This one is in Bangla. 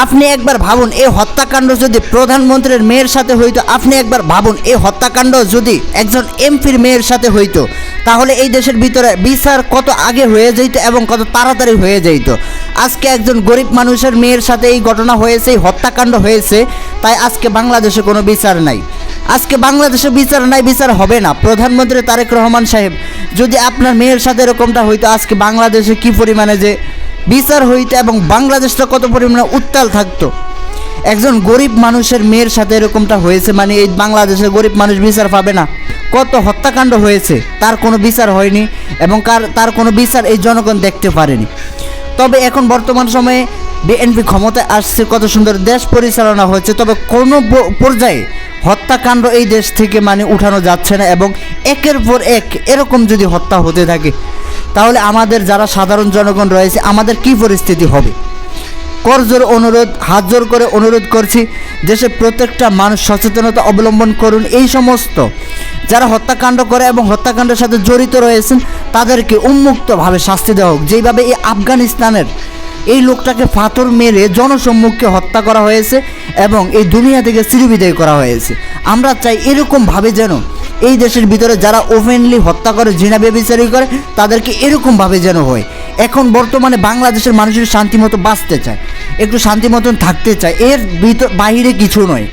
আপনি একবার ভাবুন, এই হত্যাকাণ্ড যদি প্রধানমন্ত্রীর মেয়ের সাথে হইতো, আপনি একবার ভাবুন এই হত্যাকাণ্ড যদি একজন এমপির মেয়ের সাথে হইতো, তাহলে এই দেশের ভিতরে বিচার কত আগে হয়ে যেত এবং কত তাড়াতাড়ি হয়ে যেত। আজকে একজন গরিব মানুষের মেয়ের সাথে এই ঘটনা হয়েছে, এই হত্যাকাণ্ড হয়েছে, তাই আজকে বাংলাদেশে কোনো বিচার নাই। আজকে বাংলাদেশে বিচার নাই, বিচার হবে না। প্রধানমন্ত্রী তারেক রহমান সাহেব, যদি আপনার মেয়ের সাথে এরকমটা হইতো, আজকে বাংলাদেশে কী পরিমাণে যে বিচার হইতো এবং বাংলাদেশটা কত পরিমাণে উত্তাল থাকতো। একজন গরিব মানুষের মেয়ের সাথে এরকমটা হয়েছে মানে এই বাংলাদেশের গরিব মানুষ বিচার পাবে না। কত হত্যাকাণ্ড হয়েছে, তার কোনো বিচার হয়নি এবং তার কোনো বিচার এই জনগণ দেখতে পারেনি। তবে এখন বর্তমান সময়ে বিএনপি ক্ষমতায় আসছে, কত সুন্দর দেশ পরিচালনা হচ্ছে, তবে কোনো পর্যায়ে হত্যাকাণ্ড এই দেশ থেকে মানে উঠানো যাচ্ছে না। এবং একের পর এক এরকম যদি হত্যা হতে থাকে, তাহলে আমাদের যারা সাধারণ জনগণ রয়েছে, আমাদের কি পরিস্থিতি হবে? করজোর অনুরোধ, হাত জোর করে অনুরোধ করছি, দেশের প্রত্যেকটা মানুষ সচেতনতা অবলম্বন করুন। এই সমস্ত যারা হত্যাকাণ্ড করে এবং হত্যাকাণ্ডের সাথে জড়িত রয়েছেন, তাদেরকে উন্মুক্তভাবে শাস্তি দেওয়া হোক। যেইভাবে এই আফগানিস্তানের এই লোকটাকে পাথর মেরে জনসম্মুখে হত্যা করা হয়েছে এবং এই দুনিয়া থেকে চিরবিদায় করা হয়েছে, আমরা চাই এরকমভাবে যেন এই দেশের ভিতরে যারা ওপেনলি হত্যা করে, জিনা বেবিচারি করে, তাদেরকে এরকমভাবে যেন হয়। এখন বর্তমানে বাংলাদেশের মানুষের শান্তিমতো বাঁচতে চায়, একটু শান্তি মতন থাকতে চায়, এর বাইরে কিছু নয়।